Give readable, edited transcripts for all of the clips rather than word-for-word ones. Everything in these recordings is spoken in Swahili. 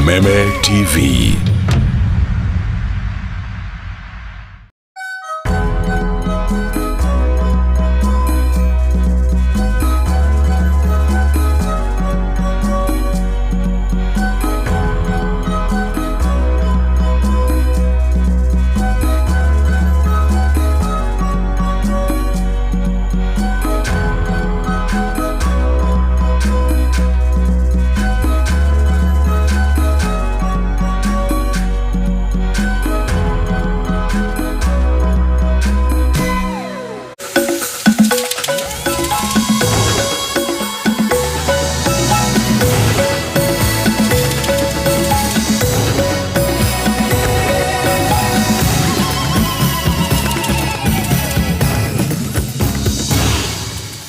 Kameme TV.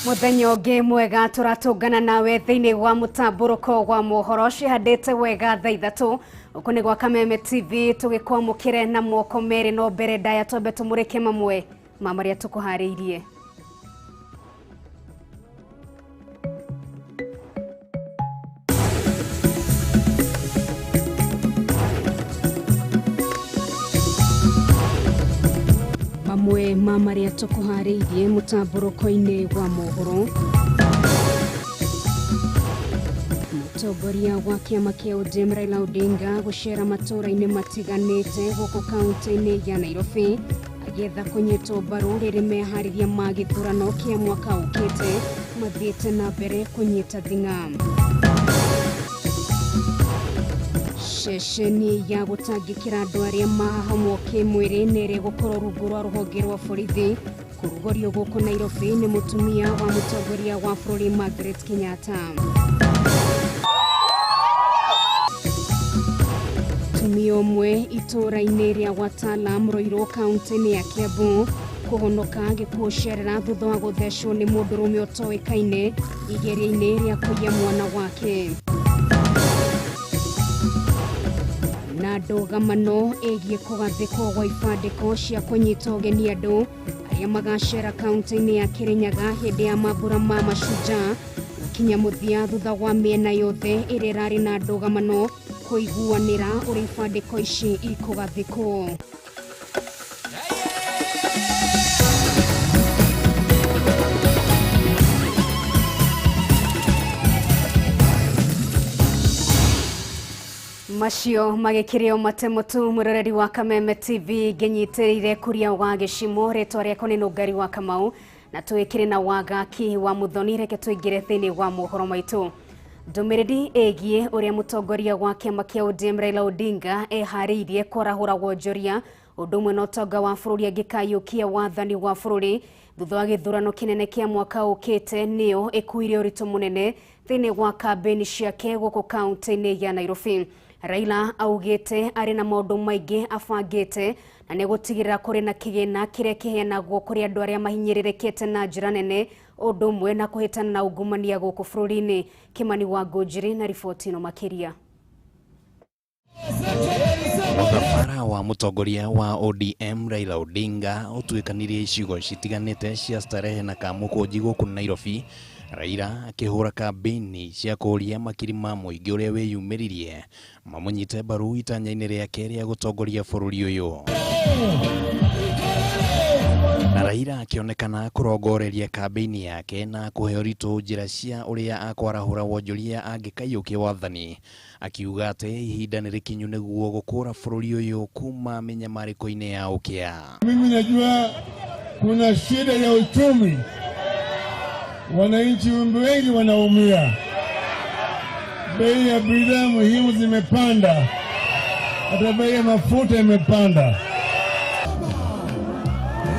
Muthenya mwega turatungana nawe thiini wa mutamburuko wa mohoro cihandite wega thaa 3 uku ni gwa Kameme TV tugikwamukire na moko meri no mbere ndaya twambe tumurike mamwe mamaria tukuhariirie. Mamwe mamaria tukuhariirie mutamburuko-ini wa mohoro. Mutongoria wa kiama kia ODM Raila Odinga gucera matura-ini matiganite guku kaunti-ini ya Nairobi agietha kunyitwo mbaru riri mehariria ma githurano kia mwaka ukite mathiite na mbere kunyita thinga. Ceceni ya gutangikira andu aria mahahamwo kimwiri nere gukorwo rungu rwa ruhonge rwa borithi kurugorio guku Nairobi ni mutumia wa mutongoria wa bururi Margaret Kenyatta. Mutumia umwe itura-ini ria Watalam Roiro kaunti-ini ya Kiambu kuhonoka gikucerera thutha wa guthecwo ni mundurume utoikaine igeria-ini ria kuiya mwana wake. Na ndogamano egie kugathikwo gwa ibandiko cia kunyita ugeni andu aria magacera kaunti-ini ya Kirinyaga hindi ya mambura ma Mashujaa kinya muthia thutha wa miena yothe iri rari na ndogamano kuiguanira uri ibandiko ici ikugathikwo. Macio magikirio matemutu muroreri wa Kameme TV genyitirire kuria wa gicimo ritwa riako ni Nungari wa Kamau na twikire na wagaki wa muthoni reke twingire thiini wa mohoro maitu. Ndumiriri egie uria mutongoria wa kiama kia ODM Raila Odinga ehariirie kwarahura wonjoria udumwe na utonga wa bururi agikayukia wathani wa bururi thutha wa githurano kinene kia mwaka ukite nio ekuire uritu munene thiini wa kambeni ciake guku kaunti-ini ya Nairobi. Raila augite ari na maundu maingi afangite na ne gutigirira kuri na kigina kiria kiheanagwo kuri andu aria mahinyiririkite na njira nene udumwe na kuhitana na ungumania guku bururi-ini. Kimani wa Ngũnjiri na riboti ino makiria. Mũthabara wa mutongoria wa ODM Raila Odinga utuikanirie icigo citiganite cia starehe na kamukunji guku Nairobi. Raila akihura kambeni cia kuria makiri ma muingi uria wiyumiririe mamunyite mbaru itanya-ini riake ria gutongoria bururi uyu. Na Raila akionekana kurongoreria kambeni yake na kuhe uritu njira cia uria akwarahura wonjoria angikayukia wathani, akiuga ati ihinda ni rikinyu niguo gukura bururi uyu kuma minyamariko-ini ya ukia. Mimi najua kuna shida ya uchumi, wananchi wengi wanaumia, bei ya bidhaa muhimu zimepanda, hata bei ya mafuta imepanda.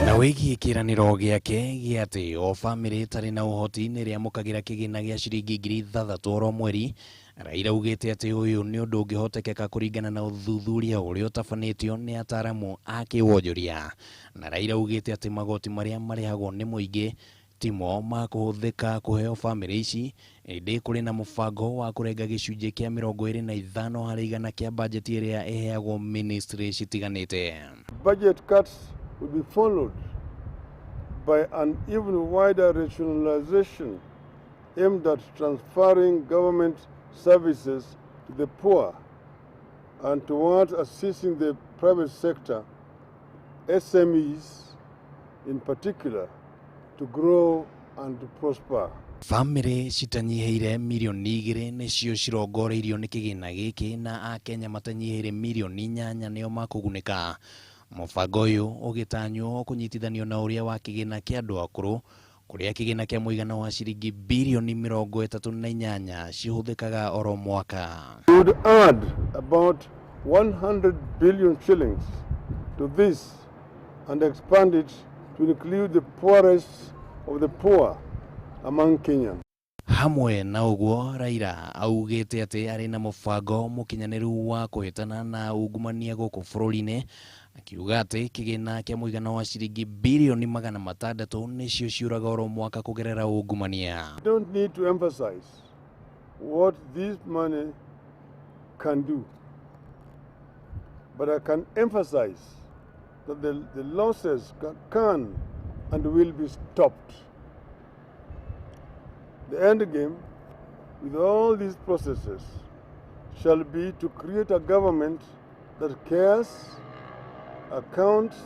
Na wiki kiraniro giake giati o family tari na uhoti ni ria mukagira kigina gia ciringi 3,000 oro mweri. Raila ugite ati uyu ni undu ungihotekeka kuringana na uthuthuria uria utafanitio ni ataramu a kiwonjoria. Na Raila ugite ati magoti maria marihagwo ni muingi timo makuhuthika kuheo family ici indi kuri na mubango wa kurenga gicunje kia 25 hari 100 kia budget iria iheagwo ministry citiganite. Budget cuts will be followed by an even wider rationalization aimed at transferring government services to the poor and towards assisting the private sector, SMEs in particular, to grow and to prosper. Family citanyiheire milioni 2 nicio cirongoreirio ni kigina giki na Akenya matanyiheire milioni 8 nio makuguneka. Mubango uyu ugitanywo kunyitithanio na uria wa kigina kia andu akuru kuria kigina kia muigana wa ciringi bilioni 38 cihuthikaga oro mwaka. We would add about 100 billion shillings to this and expand it to include the poorest of the poor among Kenyans. Hamwe na uguo, Raila augite ati ari na mubango mukinyaniru wa kuhitana na ungumania guku bururi-ini, akiuga ati kigina kia muigana wa ciringi bilioni 600 nicio ciuraga oro mwaka kugerera ungumania. I don't need to emphasize what this money can do, but I can emphasize that the losses can and will be stopped. The end game with all these processes shall be to create a government that cares, accounts,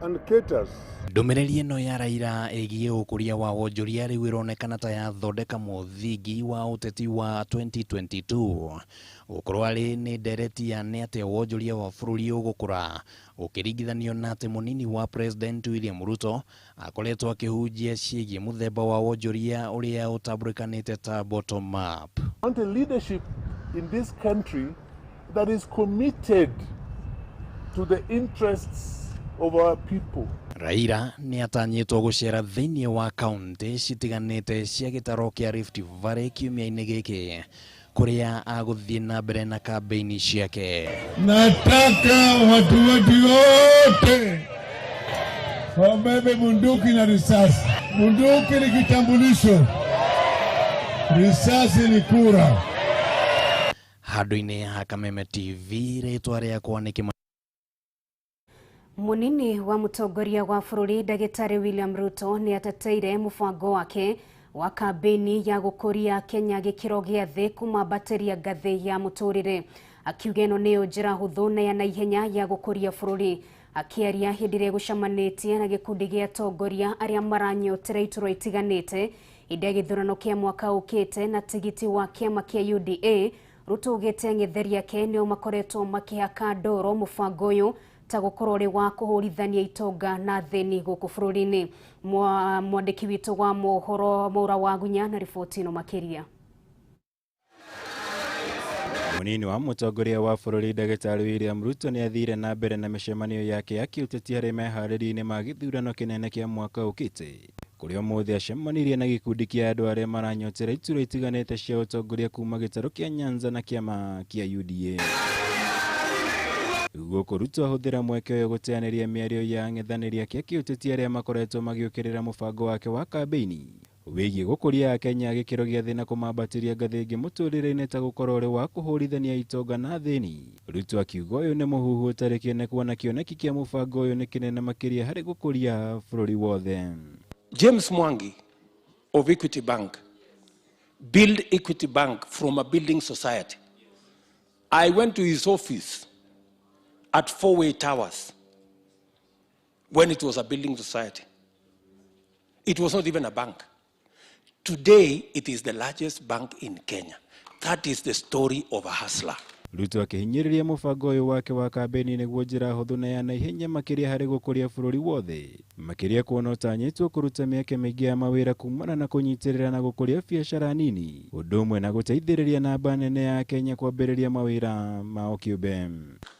and caters. Ndumiriri ino ya Raila igie ukuria wa wonjoria riu ironekana ta yathondeka muthingi wa uteti wa 2022. Ukorwo ari ni ndereti ya ni ati wonjoria wa bururi ugukura ukiringithanio na ati munini wa President William Ruto akoretwo akihunjia ciigie muthemba wa wonjoria uria utambulikanite ta bottom up. I want a leadership in this country that is committed to the interests of our people. Raila ni atanyitwo gucera thiini wa county citiganite cia gitaro kia Rift Valley kiumia-ini giki kuria aguthie na mbere na kampeni ciake. Nataka watu wetu wote wabebe bunduki na risasi. Bunduki ni kitambulisho, risasi ni kura. Handu-ini ha Kameme TV, ritwa riakwa ni Munini wa mutongoria wa bururi Ndagitari William Ruto ni ateteire mubango wake wa kampeni ya gukuria Kenya gikiro gia thi kumambatĩria ngathi ya muturire. Akiuga ĩno nĩ njĩra hũthũ na ya naihenya ya gukuria bururi. Akiaria hĩndĩ ĩrĩa gũcemanitie na gĩkundi gĩa atongoria arĩa maranyotera iturwa itiganĩte hĩndĩ ya gĩthurano kĩa mwaka ũkĩte na tigiti wa kĩama kĩa UDA, Ruto augĩte ang'etheri ake nĩo makoretwo makĩhaka ndoro mũbango ũyũ ta gukorwo ri wa kuhurithania itonga na thĩni gũkũ bururi-ini. Mwandĩki witũ wa mohoro Maura wa Gunya na riboti ĩno makĩria. Munini wa mutongoria wa bururi Ndagitari William Ruto ni athire na mbere na micemanio yake ya kiũteti harĩ meharĩria-inĩ ma gĩthurano kĩnene kĩa mwaka ũkĩte, kuria mũthĩ acemanirie na gĩkundi kĩa andũ arĩa maranyotera iturwa itiganĩte cia ũtongoria kuma gĩtarũ kĩa Nyanza na kĩama kĩa UDA. Gũkũ Ruto ahũthĩra mweke ũyũ gũteanĩria mĩario ya ang'ethanĩri kĩa kĩũteti arĩa makoretwo magĩũkĩrĩra mũbango wake wa kampeni wĩgiĩ gũkũria Kenya gĩkĩro gĩa thĩ na kũmambatĩria ngathĩ ĩngĩ mũtũrĩre-inĩ ta gũkorwo ũrĩ wa kũhũrithania itonga na thĩni. Ruto akiuga ũyũ nĩ mũhuhu ũtarĩ kĩoneki na kĩoneki kĩa mũbango ũyũ nĩ kĩnene makĩria harĩ gũkũria bũrũri wothe. James Mwangi of Equity Bank built Equity Bank from a building society. I went to his office at Four-Way Towers when it was a building society. It was not even a bank. Today, it is the largest bank in Kenya. That is the story of a hustler. Ruto akihinyĩrĩria mũbango ũyũ wake wa kampeni nĩguo njĩra hũthũ na ya naihenya makĩria harĩ gũkũria bũrũri wothe, makĩria kuona ũtanyĩtwo kũruta mĩeke mĩingĩ ya mawĩra kumana na kũnyitĩrĩra na gũkũria biacara nini, ũndũ ũmwe na gũteithĩrĩria namba nene ya Kenya kwambĩrĩria mawĩra mao kĩũmbe.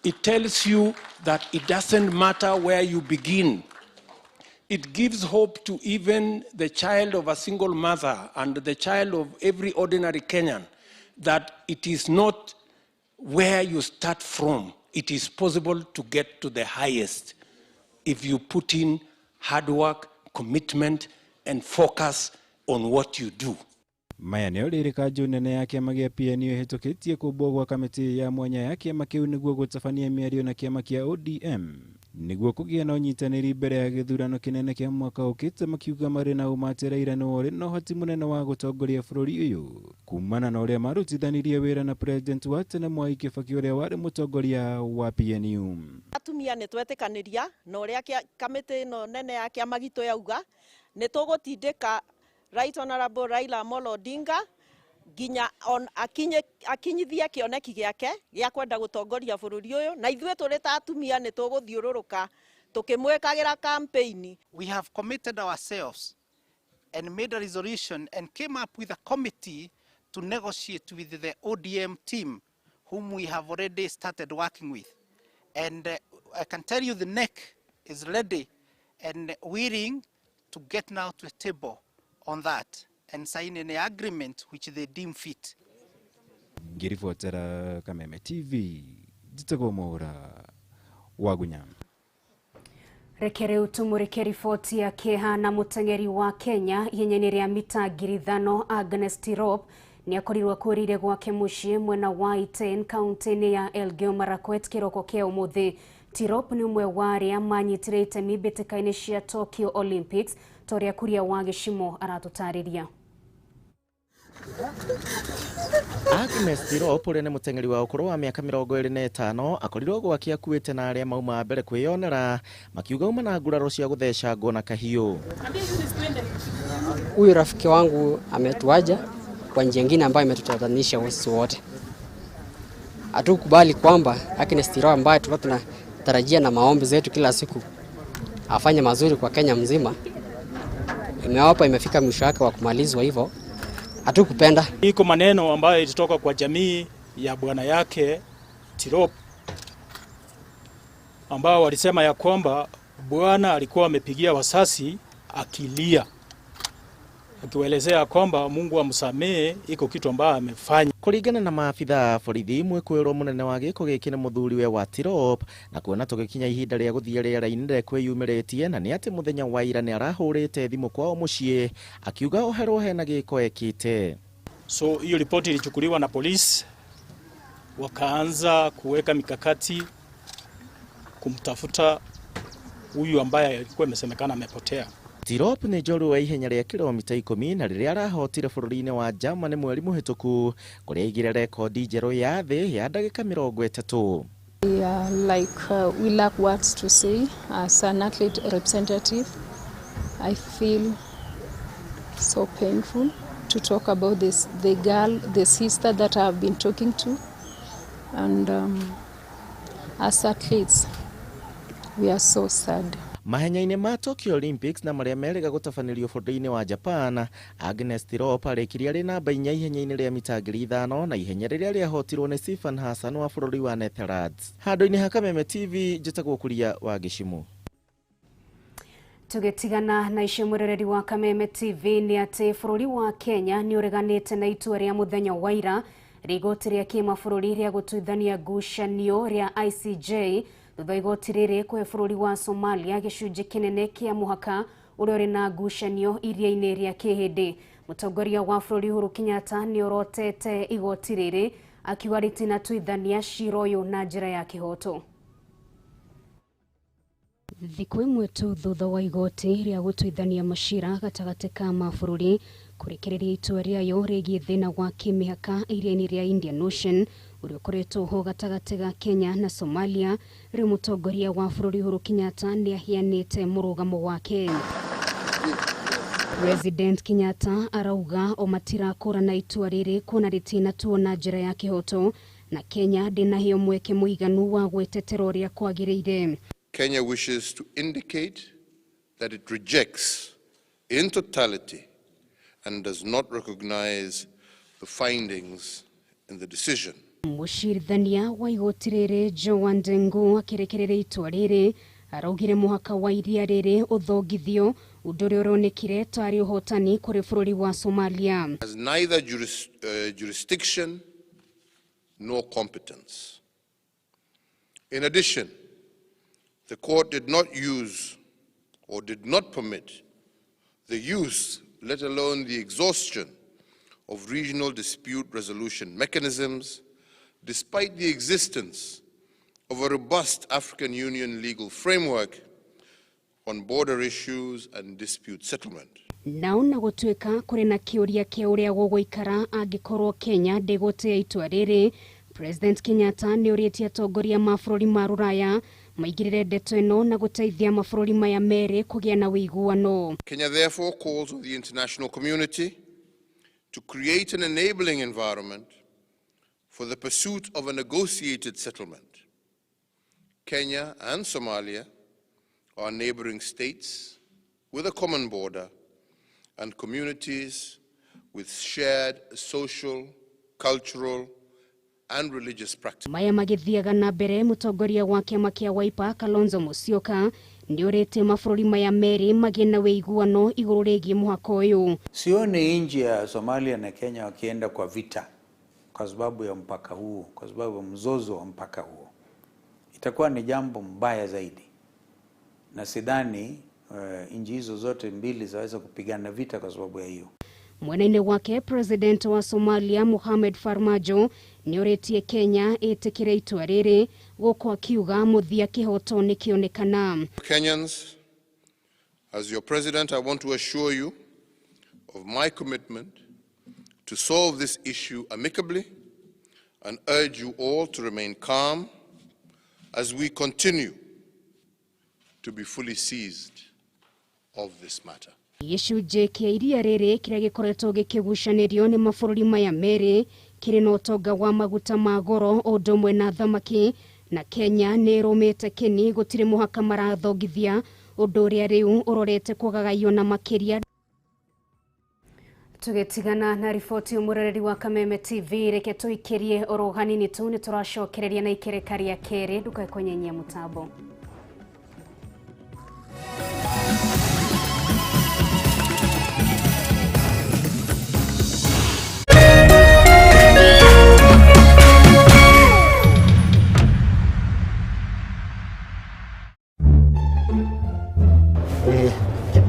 It tells you that it doesn't matter where you begin. It gives hope to even the child of a single mother and the child of every ordinary Kenyan that it is not where you start from. It is possible to get to the highest if you put in hard work, commitment, and focus on what you do. Maya nĩo rĩrĩ kanjũ nene ya kĩama gĩa PNU ĩhĩtũkĩtie kũmbwo gwa kamĩtĩ ya mwanya ya kĩama kĩu nĩguo gũtabania mĩario na kĩama kĩa ODM niguo kugia na unyitaniri mbere ya githurano kinene kia mwaka ukite, makiuga mari na umatira irano ori no hoti munene wa gutongoria bururi uyu kumana na uria marutithanirie wira na president wa tene Mwai Kibaki uria wari mutongoria wa PNU. Atumia ni twetikaniria na uria kamiti no nene ya kiama gitu yauga ni tugutindika Right Honorable Raila Amolo Odinga ginya on akinyithia kioneki giake gia kwenda gutongoria bururi uyu, na ithuĩ tũrĩ ta atumia nĩ tũgũthiũrũrũka tukimwekagira campaign. We have committed ourselves and made a resolution and came up with a committee to negotiate with the ODM team whom we have already started working with, and I can tell you the NEC is ready and willing to get now to a table on that and sign an agreement which they deem fit. Ngiribotera Kameme TV, Jitego Mora, Wagunyam. Rekere utumurike ripoti ya keha na mutengeri wa Kenya yenye ria mita 5,000 Agnes Tirop ni akorirwa kurire gwake mucii mwena wa Iten kaunti ya Elgeyo Marakwet kiroko kia umuthi. Tirop ni umwe wa aria manyitire itemi mbĩtĩka-inĩ cia Tokyo Olympics, toria kuria wa gĩcimo aratutariria. Agnes Tirop uria ni mutengeri wa ukuru wa miaka 25 akorirwo gwakia kuite na aria mauma mbere kwiyonera makiuga uma na nguraro cia gutheca ngona kahiu. Huyu rafiki wangu ametuaja kwa njia nyingine ambayo imetutatanisha wote. Hatukubali kwamba Agnes Tirop ambaye tulikuwa tunatarajia na maombi zetu kila siku afanye mazuri kwa Kenya mzima, imefika mwisho wake wa kumalizwa hivyo. Hatukupenda. Iko maneno ambayo ilitoka kwa jamii ya bwana yake Tirop ambao walisema ya kwamba bwana alikuwa amepigia wasasi akilia, akiwaelezea kwamba Mungu amsamehe iko kitu ambayo amefanya. Kuringana na maafitha borithi, mwekwirwo munene wa giko giki ni muthuriwe wa Tirop, na kuona tugikinya ihinda ria guthie riera-ini rekwiyumiritie, na ni ati muthenya wa ira ni arahurite thimu kwao mucii akiuga oherwo hena giko ekite. So hiyo ripoti ilichukuliwa na polisi, wakaanza kuweka mikakati kumtafuta huyu ambaye alikuwa imesemekana amepotea. Tirop ni njorua wa ihenya ria kilomita 10 na riria arahotire bururi-ini wa Germany mweri muhituku kuria igire rekodi njeru ya thi ya ndagika 30. We lack words to say. As an athlete representative, I feel so painful to talk about this, the girl, the sister that I've been talking to, and as athletes, we are so sad. Mahenya-ini ma Tokyo Olympics na maria meriga gutafanĩrio bũrũri-inĩ wa Japan, Agnes Tirop arĩkirie arĩ namba 4 ihenya-inĩ rĩa mita 5,000 na ihenya rĩrĩa rĩahotirwo nĩ Stephen Hassan wa bũrũri wa Netherlands. Handũ-inĩ ha Kameme TV, njĩtagwo Kuria wa Gĩcimo. Tugetigana na icio murereri wa Kameme TV ni ati bũrũri wa Kenya ni ureganĩte na itua rĩa muthenya wa ira rigoti rĩa kĩmabũrũri rĩa gũtuithania ngucanio rĩa ICJ thutha igoti rĩrĩ kwe bũrũri wa Somalia gĩcunjĩ kinene kia muhaka ũrĩa ũrĩ na ngucanio iria-inĩ rĩa kĩhĩndĩ. Mũtongoria wa bũrũri Uhuru Kenyatta ni orotete igoti rĩrĩ akiuga rĩtinatuithania cira ũyũ na njĩra ya kĩhoto. Thikũ imwe tu thutha wa igoti rĩa gũtuithania macira gatagatĩ ka mabũrũri kũrekereria itua rĩayo rĩgiĩ thĩna wa kĩmĩhaka iria-inĩ rĩa Indian Ocean ũrĩa ũkoretwo ho gatagatĩ ga Kenya na Somalia, rĩu mũtongoria wa bũrũri Uhuru Kenyatta nĩ ahianĩte mũrũgamo wake. President Kenyatta arauga o matirakũrana itua rĩrĩ kuona rĩtinatuo na njĩra ya kĩhoto na Kenya ndĩnaheo mweke mũiganu wa gwĩtetera ũrĩa kwagĩrĩire. Kenya wishes to indicate that it rejects in totality and does not recognize the findings in the decision. Mũcirithania wa igoti rĩrĩ Joan Ndengu akĩrekereria itua rĩrĩ araugire mũhaka wa iria rĩrĩ ũthongithio ũndũ ũrĩa ũronekire tarĩ ũhotani kũrĩ bũrũri wa Somalia. Has neither jurisdiction nor competence. In addition, the court did not use or did not permit the use, let alone the exhaustion, of regional dispute resolution mechanisms, despite the existence of a robust African Union legal framework on border issues and dispute settlement. Naona gũtuĩka kũrĩ na kĩũria kĩa ũrĩa gũgũikara angĩkorwo Kenya ndĩgũtĩa itua rĩrĩ, President Kenyatta nĩorĩtie atongoria mabũrũri ma Rũraya maigĩrĩre ndeto ĩno na gũteithia mabũrũri maya merĩ kũgĩa na ũiguano. Kenya therefore calls on the international community to create an enabling environment for the pursuit of a negotiated settlement. Kenya and Somalia are neighboring states with a common border and communities with shared social, cultural, and religious practices. Maya magĩthiaga na mbere mũtongoria wa kĩama kĩa Wiper Kalonzo Musyoka nĩorĩtie mabũrũri maya merĩ magĩe na ũiguano igũrũ rĩgiĩ mũhaka ũyũ. Sioni nchi ya Somalia na Kenya wakienda kwa vita kwa sababu ya mpaka huo, kwa sababu ya mzozo wa mpaka huo. Itakuwa ni jambo mbaya zaidi. Na sidhani nchi hizo zote mbili zaweza kupigana vita kwa sababu ya hiyo. Mwena-inĩ wake President wa Somalia Mohamed Farmajo nĩorĩtie Kenya ĩtĩkĩre itua rĩrĩ gũkũ akiuga mũthia kĩhoto nĩkĩonekana. Kenyans, as your president, I want to assure you of my commitment to solve this issue amicably and urge you all to remain calm as we continue to be fully seized of this matter. Gĩcunjĩ kĩa iria rĩrĩ kĩrĩa gĩkoretwo gĩkĩgucanĩrio nĩ mabũrũri maya merĩ kĩrĩ na ũtonga wa maguta ma goro o ũndũ ũmwe na thamaki, na Kenya nĩrũmĩte kĩni gũtirĩ mũhaka marathongithia, ũndũ ũrĩa rĩu ũrorete kũgagayio na makĩria. Tũgĩtigana na riboti mũroreri wa Kameme TV, reke tũikĩrie oro hanini tu nĩtũracokereria na ikereka rĩa kerĩ, ndũgakũnyenyia mũtambo.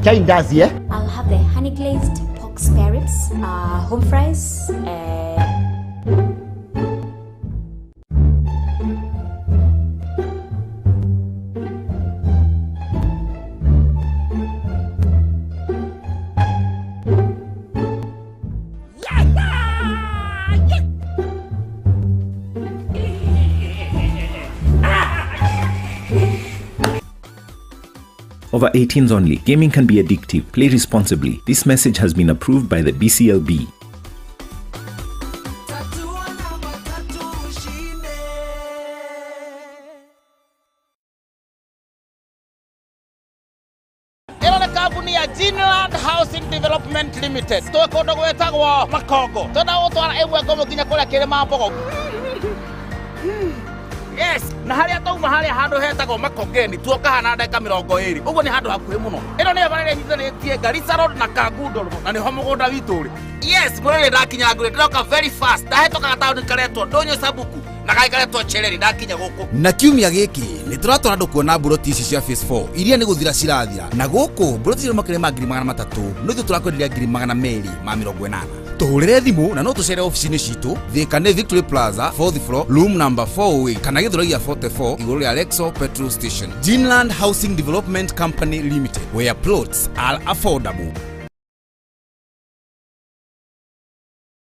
I'll have the honey glazed pork spare ribs, home fries, Over 18s only. Gaming can be addictive. Play responsibly. This message has been approved by the BCLB. Kampuni ya Nungari Housing Development Limited. Tukondo gwetagwo Makongo. Tona gutwara emwe ngomo nginya kuria kirima mbogo. Yes, na haria tauma haria handu hetagwo Makongeni tuoka hana ndeka 20. Uguo ni handu hakuhi muno. Ino ni barere nyithanĩtie Garissa Road na Kangundo Road, na niho mugunda witu ri. Yes, murere ndakinya ngure ndoka very fast. Ndahetoka gatauni karetwo Ndonyo Sabuku na kaikaretwo Chereri ndakinya guku. Na kiumia giki ni turatwara andu kuona buroti ici cia phase 4 iria ni guthira cirathira. Na guku buroti cia makire ma 300,000 no ithu turakwenderia 280. Tuhurire thimu na no tucere office-ini citu Thika nĩ Victory Plaza 4th floor room number 408 kana Gĩthũrai 44 igũrũ rĩa Lexo petrol station. Nungari Housing Development Company Limited, where plots are affordable.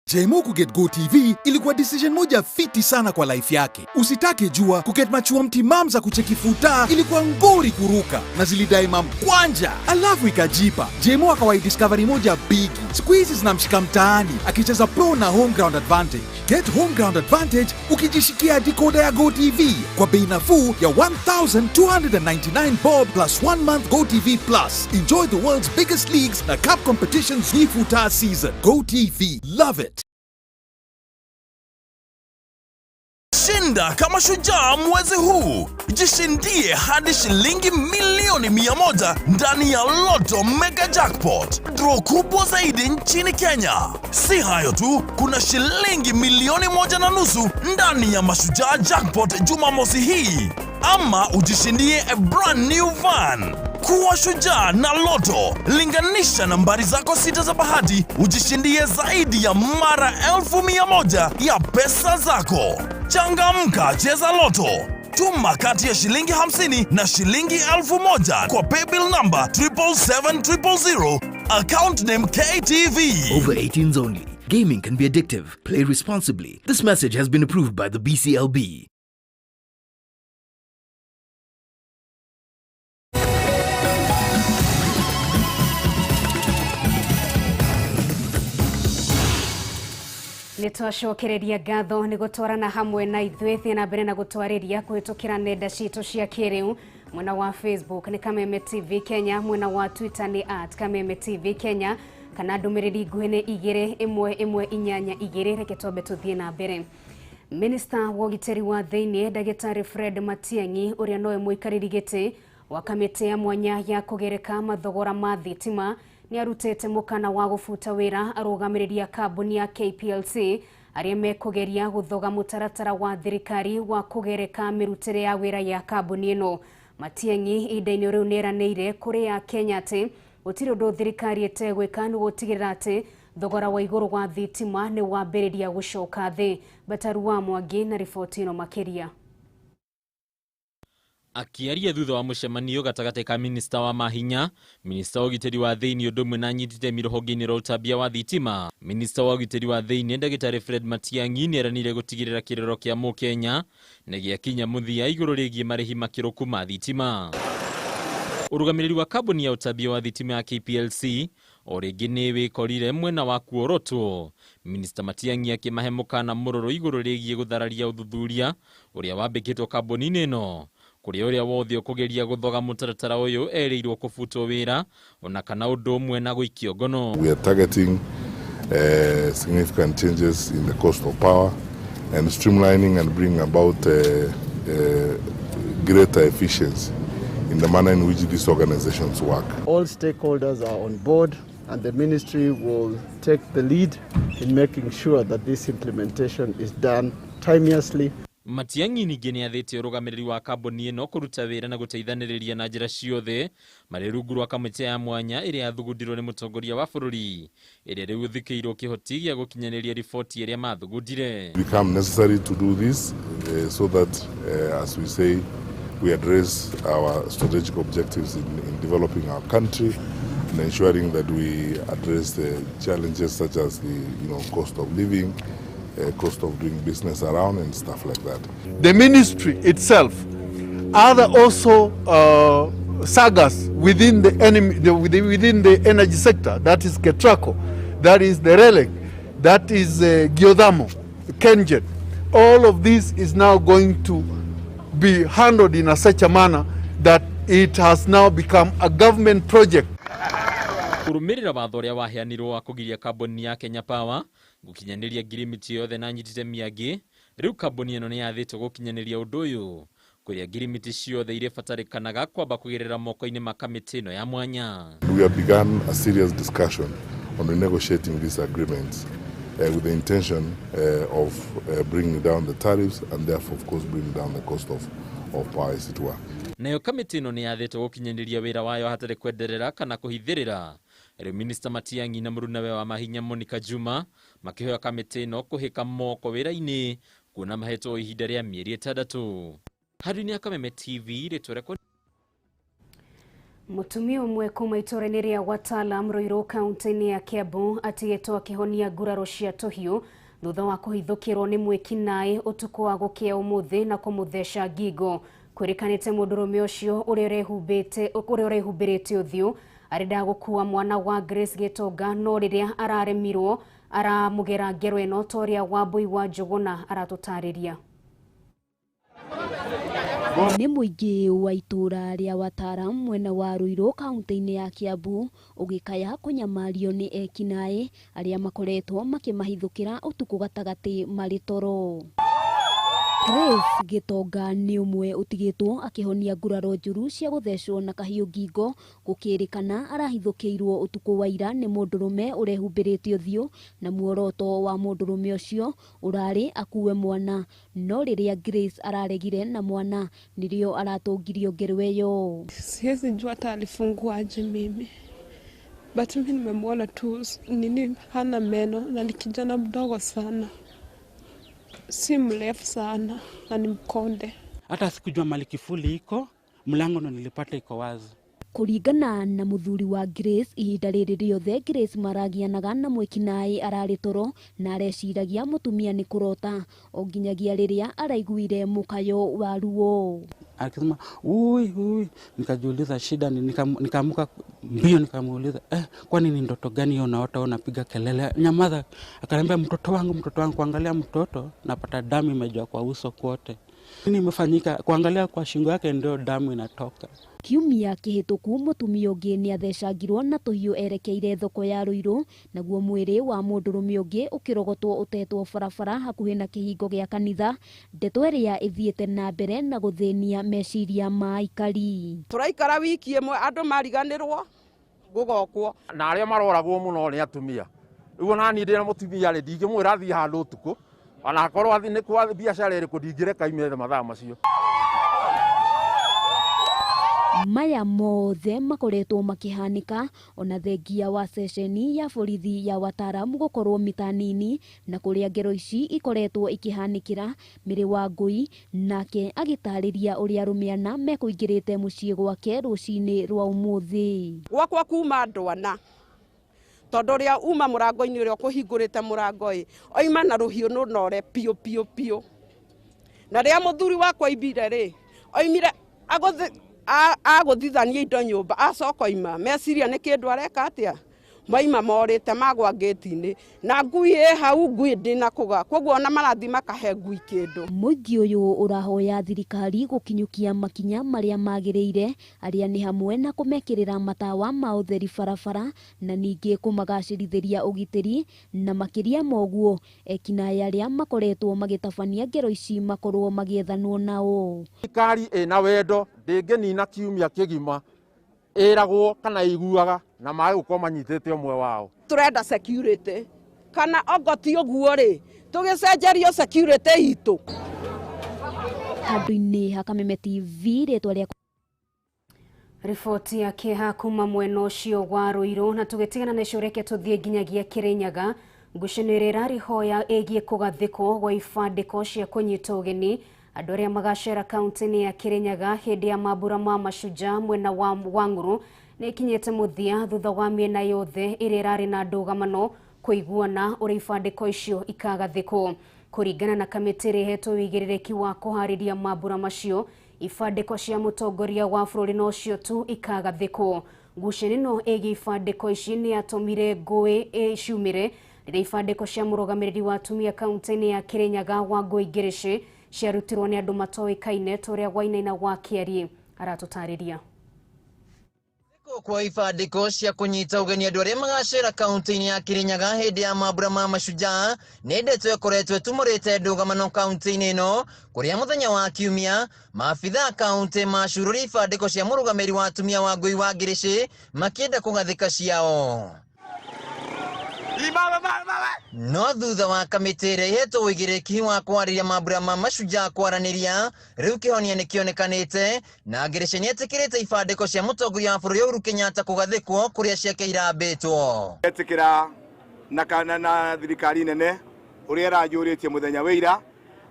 Jemo kuget Go TV ilikuwa decision moja fiti sana kwa life yake. Usitake jua kuget machua mtimam za kuchekifuta ilikuwa ngori kuruka na zilidai mamkwanja. Alafu ikajipa. Jemo akawai discovery moja big. Siku hizi zinamshika mtaani akicheza pro na home ground advantage. Get home ground advantage ukijishikia decoder ya Go TV kwa bei nafuu ya 1,299 bob plus 1 month Go TV plus. Enjoy the world's biggest leagues na cup competitions hii futa season. Go TV, love it. Shinda kama shujaa mwezi huu. Jishindie hadi shilingi milioni 100 ndani ya Lotto Mega Jackpot. Draw kubwa zaidi nchini Kenya. Si hayo tu, kuna shilingi milioni 1.5 ndani ya Mashujaa Jackpot Jumamosi hii. Ama ujishindie a brand new van. Kuwa shujaa na Lotto. Linganisha nambari zako 6 za bahati, ujishindie zaidi ya mara 1,100 ya pesa zako. Changamka, cheza Lotto. Tuma kati ya shilingi 50 na shilingi 1000 kwa paybill number 77700. Account name KTV. Over 18s only. Gaming can be addictive. Play responsibly. This message has been approved by the BCLB. Nitwacokereria ngatho ni gutwarana hamwe na ithuĩ thĩ na mbere na gutwarĩria kũhĩtũkĩra nenda citũ cia kĩrĩu. Mwena wa Facebook ni Kameme TV Kenya, mwena wa Twitter ni @Kameme TV Kenya, kana ndũmĩrĩri nguhĩ nĩ 21182. Reke twambe tũthiĩ na mbere. Minister wa ũgitĩri wa thĩinĩ Ndagĩtarĩ Fred Matiang'i ũrĩa nowe mũikarĩri gĩtĩ wa kamĩtĩ ya mwanya ya kũgereka mathogora ma thitima ni arutete mukana wa gufuta wira arugamiriria kambuni ya KPLC aria mekugeria guthoga mutaratara wa thirikari wa kugereka mirutire ya wira ya kambuni ino. Matiang'i idaini riu neranire kuri ya Kenya ati gutiri undu thirikari etegwika ni gutigirira ati thogora wa iguru wa thitima ni wambiriria gucoka thi. Bataru wa Mwangi na riboti ino makiria. Akiaria thutha wa mucemanio gatagate ka minista wa mahinya, minista wa ũgitĩri wa thĩinĩ ũndũ ũmwe na anyitĩte rũhonge-inĩ rwa ũtambia wa thitima. Minista wa ũgitĩri wa thĩinĩ Ndagĩtarĩ Fred Matiang'i nĩeranire gũtigĩrĩra kĩrĩro kĩa Mũkenya na gĩakinya mũthia igũrũ rĩgiĩ marĩhi makĩrũku ma thitima. Ũrũgamĩrĩri wa kambuni ya ũtambia wa thitima ya KPLC o rĩngĩ nĩ wĩkorire mwena wa kuorotwo. Minista Matiang'i akĩmahe mũkana mũrũrũ igũrũ rĩgiĩ gũthararia ũthuthuria ũrĩa wambĩkĩtwo kambuni-inĩ ĩno. Kuri uria wothe kugeria guthoga mutaratara uyu erirwo kufutwo wira ona kana undu umwe na guikio ngono. We are targeting significant changes in the cost of power and streamlining and bringing about greater efficiency in the manner in which these organizations work. All stakeholders are on board and the ministry will take the lead in making sure that this implementation is done timeously. Matiang'i ningĩ nĩ athĩte ũrũgamĩrĩri wa kambuni ĩno kũruta wĩra na gũteithanĩrĩria na njĩra ciothe marĩ rungu rwa kamĩtĩ ya mwanya ĩrĩa yathugundirwo nĩ mũtongoria wa bũrũri ĩrĩa rĩu ĩthikĩirwo kĩhoti gĩa gũkinyanĩria riboti ĩrĩa mathugundire. It become necessary to do this so that as we say we address our strategic objectives in developing our country and ensuring that we address the challenges such as the cost of living, cost of doing business around and stuff like that. The ministry itself, are there also sagas within the energy sector? That is Ketraco, that is the Relic, that is Giodamo, Kenjet. All of this is now going to be handled in such a manner that it has now become a government project. Kurumirira watho ũrĩa waheanirwo wa kũgiria kambuni ya Kenya Power gukinyanĩria ngirimiti yothe na nyitite miagi, riu kambuni ĩno nĩ yathĩtwo gukinyanĩria ũndũ ũyũ kũrĩa ngirimiti ciothe iria batarĩkanaga kwamba kũgerera moko-inĩ ma kamĩtĩ ĩno ya mwanya. We have begun a serious discussion on renegotiating these agreements with the intention of bringing down the tariffs and therefore of course bringing down the cost of power as it were. Nayo kamĩtĩ ĩno nĩ yathĩtwo gukinyanĩria wĩra wayo hatarĩ kwenderera kana kũhithĩrĩra. Minister Matiang'i na mũrunawe wa mahinya Monica Juma makĩhoya kamĩtĩ ĩno kũhĩka moko wĩra-inĩ kuona mahetwo ihinda rĩa mĩeri 6. Harĩ ya Kameme TV rĩtũrekwo. Mũtumia ũmwe kuma itũra-inĩ rĩa Watalam Ruiru kaunti-inĩ ya Kiambu atigĩtwo akĩhonia nguraro cia tũhiũ thutha wa kũhithũkĩrwo nĩ mwĩkinaĩ ũtukũ wa gũkĩa ũmũthĩ na kũmũtheca ngingo. Kwĩrĩkanĩte mũndũrũme ũcio ũrĩa ũrehumbĩrĩte ũthiũ arenda gũkua mwana wa Grace Gitonga no rĩrĩa araremirwo aramũgera ngero ĩno toria Wambui wa Njũgũna aratũtarĩria. Nĩ mũingĩ wa itũra rĩa Wataram mwena wa Ruiru kaunti-inĩ ya Kiambu ũgĩkaya kũnyamario nĩ ekinaĩ arĩa makoretwo makĩmahithũkĩra ũtukũ gatagatĩ marĩ toro. Grace Gitonga nĩ ũmwe ũtigĩtwo akĩhonia nguraro njũru cia gũthecwo na kahiũ ngingo gũkĩrĩkana arahithũkĩirwo ũtukũ wa ira nĩ mũndũrũme ũrehumbĩrĩte ũthiũ na muoroto wa mũndũrũme ũcio ũrarĩ akue mwana no rĩrĩa Grace araregire na mwana nĩrĩo aratũngirio ngero ĩyo. Siwezi jua hata alifunguaje mimi. But mimi nimemwona tu hana meno na ni kijana mdogo sana. Si mrefu sana na ni mkonde. Hata sikujua mali kifuli iko, mlango ndo nilipata iko wazi. Kuringana na muthuri wa Grace, ihinda riri riothe Grace maragianaga na mwekinaĩ ararĩ toro na areciragia mutumia ni kurota o nginyagia riria araiguire mukayo wa ruo. Akisema ui, nikajiuliza shida ni, nikaamka mbio nikamuuliza kwani ni ndoto gani hiyo unaota unapiga kelele? Nyamaza. Akaniambia mtoto wangu, kuangalia mtoto napata damu imejaa kwa uso kote. Nini imefanyika? Kuangalia kwa shingo yake ndio damu inatoka. Kiumia kihituku mutumia ungi ni athecangirwo na tuhiu erekeire thoko ya Ruiru, naguo mwiri wa mundurume ungi ukirogotwo utetwo barabara hakuhi na kihingo gia kanitha. Ndeto iria ithiete na mbere na guthinia meciria ma aikari. Turaikara wiki imwe andu mariganirwo gugokwo na aria maroragwo muno ni atumia. Riu nani ndina mutumia ri ndingimwira thii handu utuku ona akorwo athi ni kwa biacara iri kudingireka imere mathaa macio. Maya mothe makoretwo makihanika ona thengia wa ceceni ya borithi ya Wataaramu gukorwo mita nini na kuria ngero ici ikoretwo ikihanikira. Miri wa Ngui nake agitariria uria rumiana mekuingirite mucii gwake rucini rwa umuthi. Gwakwa kuma ndwana tondu ria uma murango-ini uria kuhingurite murango-i oima na ruhiu nunore pio na ria muthuri wakwa ibire ri oimire aguthithania indo nyumba acoka ima meciria ni kindu areka atia maima morite magwa gate-ini na Ngui hau Ngui ndina kuga koguo ona marathi makahe Ngui kindu. Muingi uyu urahoya thirikari gukinyukia makinya maria magiriire aria ni hamwe na kumekirira matawa ma utheri barabara na ningi kumagacirithiria ugitiri na makiria moguo ekinaĩ aria makoretwo magitabania ngero ici makorwo magiethanwo nao. Thirikari ina wendo ndinginina kiumia kigima iragwo kana iguaga na mai gukorwo manyitite umwe wao. Turenda security kana ogoti uguo ri tugicenjerio security itu. Handu-ini ha Kameme TV ritwa ria riboti yake hakuma mwena ucio wa Ruiru na tugitigana na icio reke tuthie nginyagia Kirinyaga. Ngucanio irarihoya igie kugathikwo gwa ibandĩko cia kunyita ugeni andu aria magacera kaunti-ini ya Kirinyaga hindi ya mambura ma Mashujaa mwena wa Wang'uru ni ikinyite muthia thutha wa miena yothe iri rari na ndugamano kuiguana uria ibandĩko icio ikagathikwo. Kuringana na kamiti rihetwo wigĩrĩrĩki wa kuhariria mambura macio, ibandĩko cia mutongoria wa bũrũri no cio tu ikagathikwo. Ngucanio ĩno ĩgiĩ ibandĩko ici ni yatumire ngũĩ iciumire rĩrĩa ibandĩko cia mũrũgamĩrĩri wa atumia kaunti-ini ya Kirinyaga wa Ngũi Ngirici ciarutirwo ni andu matoĩkaine toria Wainaina wa Kiari aratũtarĩria. Kwa ibandĩko cia kunyita ugeni andu aria magacera kaunti-ini ya Kirinyaga hindi ya mambura ma Mashujaa ni ndeto ikoretwo tumurite ndugamano kaunti-ini ino kuria muthenya wa kiumia maabitha kaunti macururi ibandĩko cia mũrũgamĩrĩri wa atumia wa Ngũi wa Ngirici makienda kugathika ciao. No thutha wa kamiti ĩrĩa ihetwo wĩigĩrĩrĩki wa kwarĩria mambura ma Mashujaa kwaraniria rĩu kĩhonia nĩkĩonekanĩte na Ngirici nĩetĩkĩrĩte ibandĩko cia mũtongoria wa bũrũri Uhuru Kenyatta kũgathĩkwo kũrĩa ciake irambĩtwo. Etĩkĩra na thirikari nene ũrĩa ĩranjũrĩtie mũthenya wa ira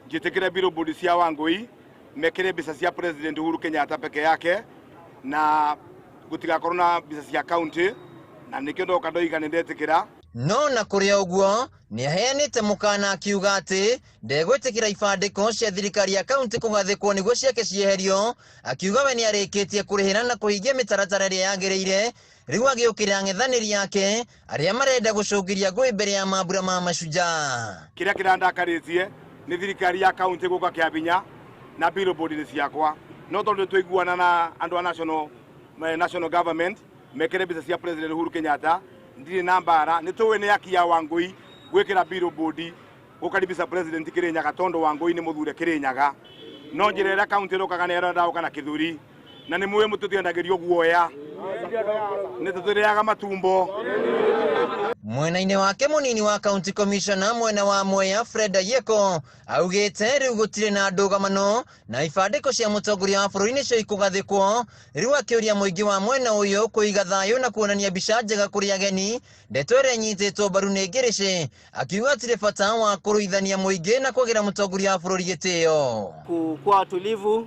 njĩtĩkĩre billboard cia Wangũi mekĩre mbica cia President Uhuru Kenyatta peke yake na gũtigakorwo na mbica cia county na nĩkĩo ndoka ndoiga nĩndetĩkĩra. No na kuria uguo ni aheanite mukana akiuga ati ndegwitikira ibandĩko cia thirikari ya kaunti kugathikwo niguo ciake cieherio, akiuga we ni arikitie kurihira na kuhingia mitaratara iria yagiriire riu agiukira ng'ethaniri yake aria marenda gucungiria Ngũi mbere ya mambura ma Mashujaa. Kiria kirandakaritie ni thirikari ya kaunti guka kiabinya na billboard ciakwa no tondu tuiguana na andu a national government mekere mbica cia President Uhuru Kenyatta ndiri nambara nituwe ni yaki ya Wangũi gwikira billboard gukaribisa President Kirinyaga tondu Wangũi ni muthure Kirinyaga no njirera county rokaga ne rada kana kithuri na ni muwe mututiendagirio guoya ni tuturiaga matumbo. Mwena-inĩ wake munini wa county commissioner mwena wa Mwea Fred Yeko augite riu gutire na ndũgamano na ibandĩko cia mũtongoria wa bũrũri nĩcio ikugathĩkwo, riu akĩũria mũingĩ wa mwena ũyũ kũiga thayũ na kuonania mbica njega kũrĩ ageni. Ndeto ĩrĩa ĩnyitĩtwo mbaru nĩ ngĩrĩci, akiuga hatirĩ bata wa kũruithania mũingĩ na kũgĩra mũtongoria wa bũrũri gĩtĩo. Kuwa watulivu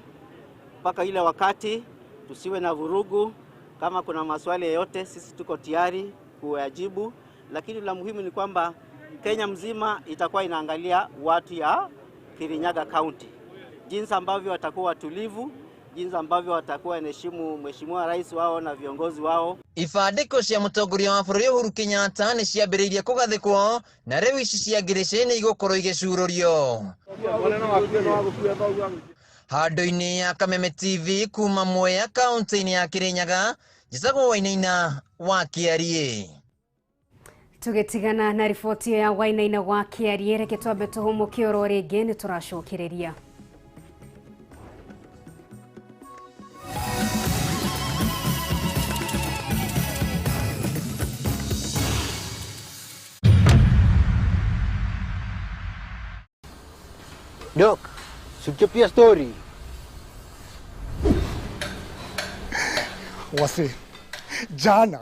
mpaka ile wakati, tusiwe na vurugu. Kama kuna maswali yoyote sisi tuko tayari kuyajibu, lakini la muhimu ni kwamba Kenya mzima itakuwa inaangalia watu ya Kirinyaga County, jinsi ambavyo watakuwa watulivu, jinsi ambavyo watakuwa wanaheshimu mheshimiwa rais wao na viongozi wao. Ibandĩko cia mũtongoria wa bũrũri Uhuru Kenyatta nĩ ciambĩrĩirie kũgathĩkwo na rĩu ici cia ngĩrĩci nĩ igũkorwo igĩcurũrio. Handũ-inĩ ya Kameme TV kuma Mwea kaunti-inĩ ya Kirinyaga, njĩtagwo Wainaina wa Kiarie. Tugetigana na riboti ya Wainaina wa Kiarie, reke twambe tuhumuke oro ringi ni turacokereria. Doc, sikiopia story. Wase, jana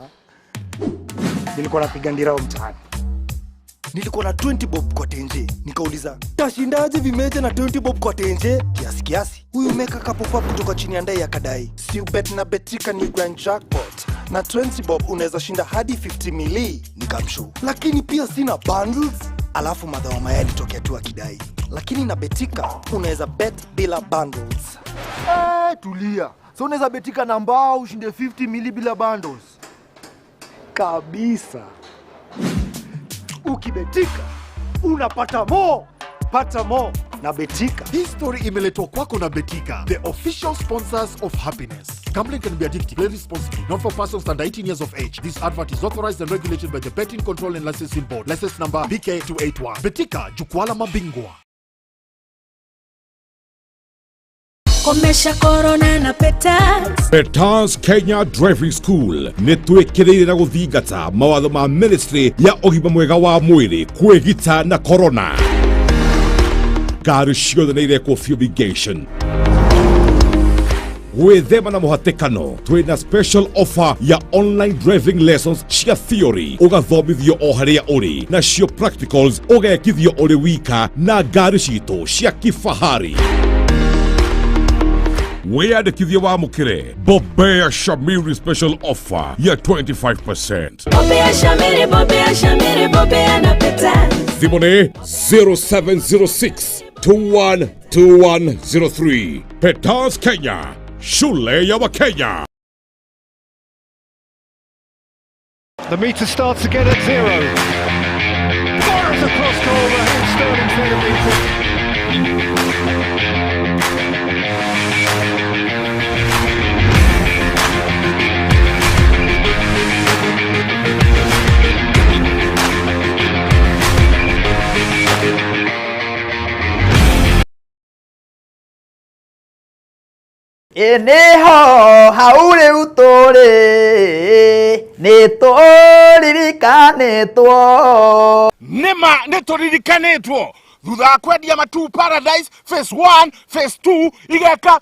nilikuwa napiga ndirao mtaani. Nilikuwa na 20 bob kwa tenje. Nikauliza, tashindaje vimeja na 20 bob kwa tenje? Kiasi kiasi. Huyu meka kapopa kutoka chini ya ndai akadai, si bet na Betika ni grand jackpot. Na 20 bob unaweza shinda hadi 50 mili. Nikamshow. Lakini pia sina bundles. Alafu madhawa maya alitokea tu akidai, lakini na Betika unaweza bet bila bundles. Tulia. So unaweza Betika na mbao ushinde 50 mili bila bundles. Kabisa. Ukibetika unapata more. Pata more na Betika. Hii story imeletwa kwako na Betika, the official sponsors of happiness. Gambling can be addictive. Play responsibly. Not for persons under 18 years of age. This advert is authorized and regulated by the Betting Control and Licensing Board. License number BK281. Betika, jukwaa la mabingwa. Komesha corona na Peters. Peters Kenya Driving School nitwekereire na guthingata mawatho ma ministry ya ũgima mwega wa mwĩrĩ kwĩgita na corona. Ngari ciothe nĩ irekwo fumigation. Gwĩthema na mũhatĩkano, twĩna special offer ya online driving lessons cia theory ũgathomithio o harĩa ũrĩ, na cio practicals ũgekithio ũrĩ wika na ngari citũ cia kifahari. Wĩyandĩkithie wamũkĩre Bobea Shamiri special offer ya 25%. Bobea Shamiri, Bobea Shamiri, Bobea na Peters. Thimũ nĩ 0706 212103. Peters Kenya, shule ya Wakenya. The meter starts again at 0. Fires across goal, Raheem Sterling's header beaten. Eneho haure utore nĩtũririkanĩtwo. Nĩma nĩtũririkanĩtwo thutha kwendia Matu Paradise phase 1 phase 2 igeka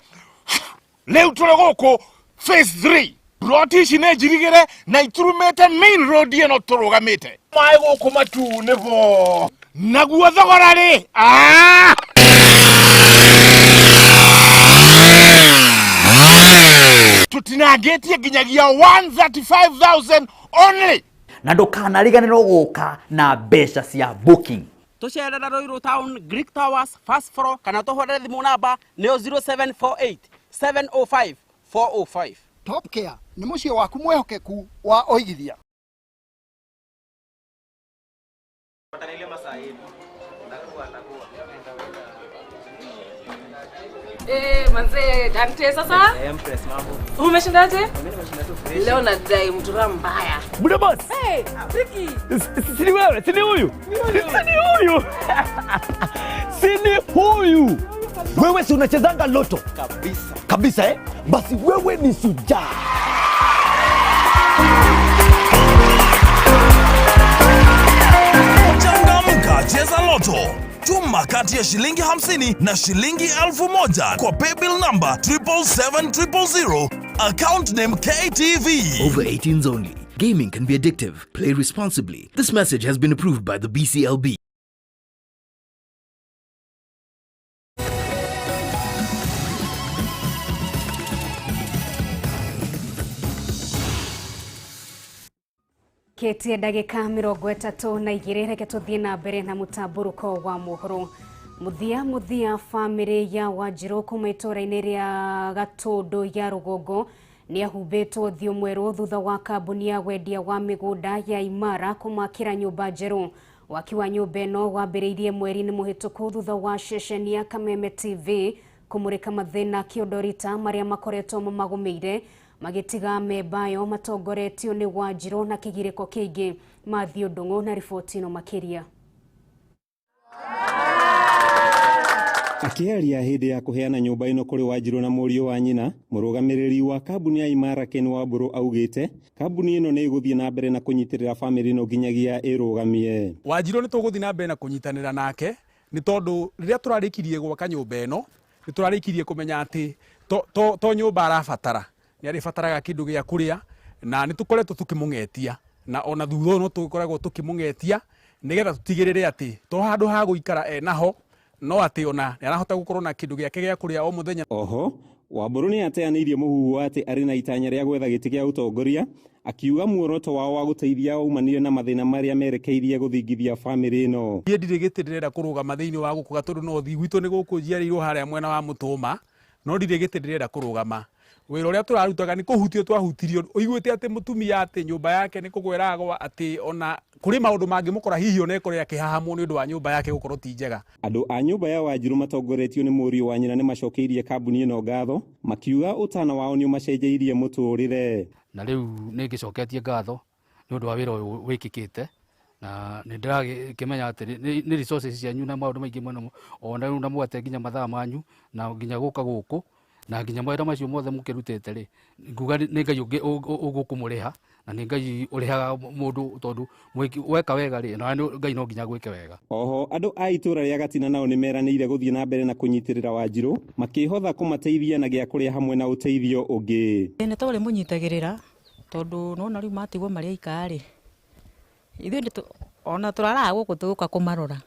rĩu tũrĩ gũkũ phase 3. Ploti ici nĩ njirigĩre na iturumĩte main road ĩno tũrũgamĩte. Maĩ gũkũ Matu nĩho naguo thogora rĩ tutinangĩtie nginyagia 135,000 only. Na ndũkanariganĩrwo gũka na mbeca cia booking. Tucerera Ruiru Town, Greek Towers, Fast Floor, kana tuhorere thimu namba nĩyo 0748 705 405. Top Care nĩ mũciĩ waku mwehokeku wa oigithia. Manze, dante sasa? Empress mambo. Umeshindaje? Leo nadai mtura mbaya. Buda boss. Hey, Ricky. Sini wewe, sini huyu. Sini huyu. Sini huyu. Wewe si unachezanga loto? Kabisa. Kabisa eh? Basi wewe ni shujaa. Cheza Loto. Tuma kati ya shilingi 50 na shilingi 1000 kwa paybill number 77700. Account name KTV. Over 18s only. Gaming can be addictive. Play responsibly. This message has been approved by the BCLB. Ketia ndagika 32 reke tuthie na mbere na mutamburuko wa mohoro. Muthia family ya Wanjiru kuma itura-ini ria Gatundu ya Rugongo ni ahubitwo thio mweru thutha wa kambuni ya wendia wa migunda ya Imara kumakira nyumba njeru. Waki wa nyumba ino wambiriirie mweri-ini muhituku thutha wa ceceni ya Kameme TV kumurika mathina kiondorita maria makoretwo magumeire magitiga membayo matongoretio ni Wanjiru na kigiriko kingi. Mathio Ndungu na riboti ino makiria. Akiaria hindi ya kuheana nyumba ino kuri Wanjiru na murio wa nyina, murugamiriri wa kambuni ya Imara Ken Wamburu augite kambuni ino ni iguthie na mbere na kunyitirira family ino ginyagia irugamie. Wanjiru ni tuguthie na mbere na kunyitanira nake ni tondu riria turarikirie gwaka nyumba ino ni turarikirie kumenya ati to nyumba arabatara ni aribataraga kindu gia kuria na ni tukoretwo tukimungetia na ona thutha no tukoragwo tukimungetia nigetha tutigirire ati to handu ha guikara naho no ati ona ni arahota gukorwo na kindu giake gia kuria o muthenya. Oho Wamburu ni ateanirie muhuhu ati ari na itanya ria gwetha giti gia utongoria, akiuga muoroto wao wa guteithia umanire na mathina maria merekeirie guthingithia family ino. Ye ndirigite ndirenda kurugama thiini wa guku Gatundu no thi gwitu ni guku njiarirwo haria mwena wa Mutuma, no ndirigite ndirenda kurugama. Wira uria turarutaga ni kuhutio twahutirio uiguite ati mutumia ati nyumba yake ni kugweragwa ati ona kuri maundu mangi mukora hihi ona ekore yakihahamwo ni undu wa nyumba yake gukorwo ti njega. Andu a nyumba ya Wanjiru matongoretio ni murio wa nyina ni macokeirie kambuni ino ngatho, makiuga utana wao ni umacenjeirie muturire. Na riu ni ngicoketie ngatho ni undu wa wira uyu wikikite na ni ndirakimenya ati ni resources cianyu na maundu maingi mwena ona riu ndamwate nginya mathaa manyu na nginya guka guku na nginya mawira macio mothe mukirutete ri nguga ni ngai ungi ugukumuriha na ni ngai urihaga mundu tondu weka wega ri na ngai no nginya gwike wega. Oho andu a itura ria Gatina nao ni meranire guthie na mbere na kunyitirira Wanjiru makihotha kumateithia na gia kuria hamwe na uteithio ungi. Ni tore munyitagirira tondu no na riu matigwo maria ikari ithu ona turara guku tuguka kumarora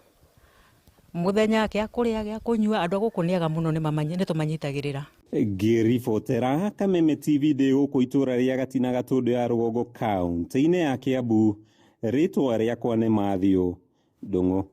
muthenya kia kuria gia kunyua andu guku niaga muno ni mamanye ni tumanyitagirira. Ngiribotera Kameme TV de guku itura ria Gatina Gatundu ya Rugongo kaunti-ini ya Kiambu, ritwa riakwa ni Mathio Ndungu.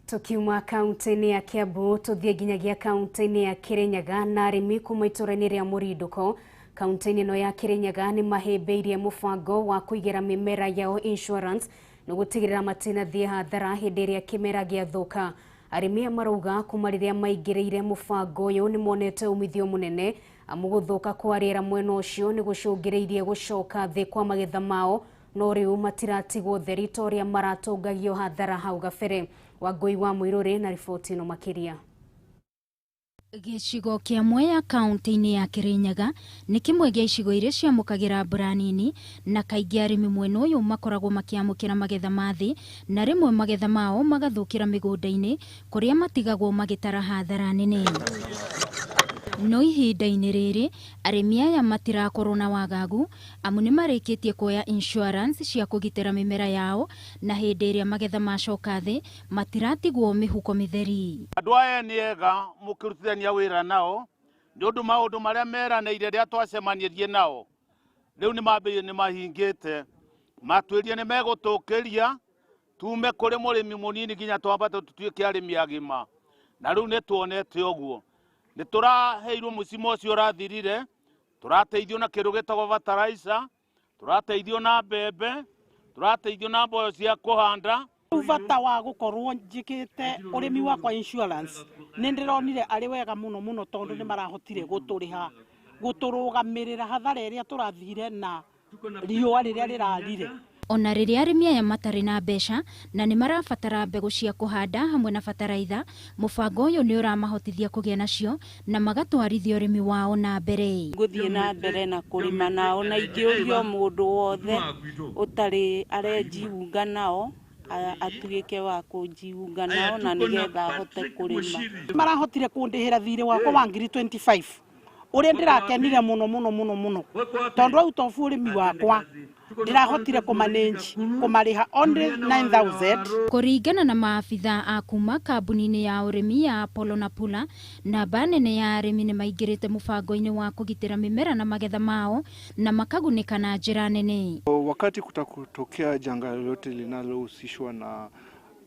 Tukiuma kaunti-ini ya Kiambu tuthie nginyagia kaunti-ini ya Kirinyaga na arimi kuma itura-ini ria Murinduko. Kaunti-ini ino ya Kirinyaga ni mahimbiirie mubango wa kuigira mimera yao insurance no gutigirira matina thie hathara hindi iria kimera giathuka. Arimi marauga kuma riria maingiriire mubango uyu ni monete umithio munene amu guthuka kwa riera mwena ucio ni gucungiriirie gucoka thi kwa magetha mao no riu matiratigwo theri toria maratungagio hathara hau gabere. Wangui wa Muiruri na riboti ino makiria. Gicigo kiamwe ya kaunti-ini ya Kirinyaga ni kimwe gia icigo iria ciamukagira mbura nini na kaingi arimi mwena uyu makoragwo makiamukira magetha mathi na rimwe magetha mao magathukira migunda-ini kuria matigagwo magitara hathara nene. No ihinda-ini riri arimi aya matirakorwo na wagagu amu ni marikitie kuoya insurance cia kugitira mimera yao na hindi iria magetha macoka thi matiratigwo mihuko mitheri. Andu aya ni ega mukirutithania wira nao ni undu maundu maria meraniire ria twacemanirie nao riu ni mambirie ni mahingite matwirie ni megutukiria tume kuri murimi munini nginya twambate tutuike arimi agima na riu ni tuonete uguo. Ni turaheirwo musimo ucio urathirire, turateithio na kindu gitagwo fertilizer, turateithio na mbembe, turateithio na mboyo cia kuhanda. Bata wa gukorwo njikite urimi wakwa insurance ni ndironire ari wega muno tondu ni marahotire guturiha guturugamirira hathara iria turathire na riua riria rirarire. ona riria arimi aya matari na mbeca na ni marabatara mbegu cia kuhanda hamwe na bataraitha. Mubango uyu ni uramahotithia kugia nacio na magatwarithia urimi wao na mbere. Nguthie na mbere na kurima nao na ingiurio mundu wothe utari arejiunga nao atuike wa kujiunga nao na nigetha hote kurima. Marahotire kundihira thirĩ wakwa wa 25 uria ndirakenire muno tondu au tofu urimi wakwa ndirahotire kumanage kumariha only 9,000. Kuringana na maafitha a kuma kambuni-ini ya urimi ya Apollo na Pula, namba nene ya arimi ni maingirite mubango-ini wa kugitira mimera na magetha mao na makagunĩka na njĩra nene. Wakati kutakutokea janga lolote linalohusishwa na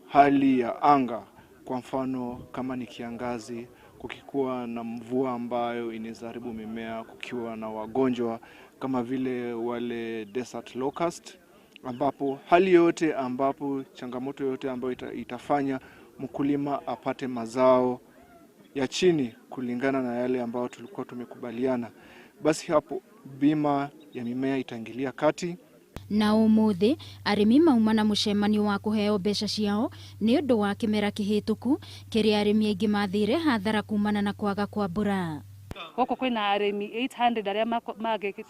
hali ya anga, kwa mfano kama ni kiangazi, kukikuwa na mvua ambayo inaweza mimea, kukiwa na wagonjwa kama vile wale desert locust, ambapo hali yote ambapo changamoto yote ambayo itafanya mkulima apate mazao ya chini kulingana na yale ambayo tulikuwa tumekubaliana, basi hapo bima ya mimea itaingilia kati. Na umuthi arimi mauma na mucemanio wa kuheo mbeca ciao ni undu wa kimera kihituku kiria arimi aingi mathire hathara kumana na kwaga kwa mbura. Goko kwina arimi 800 aria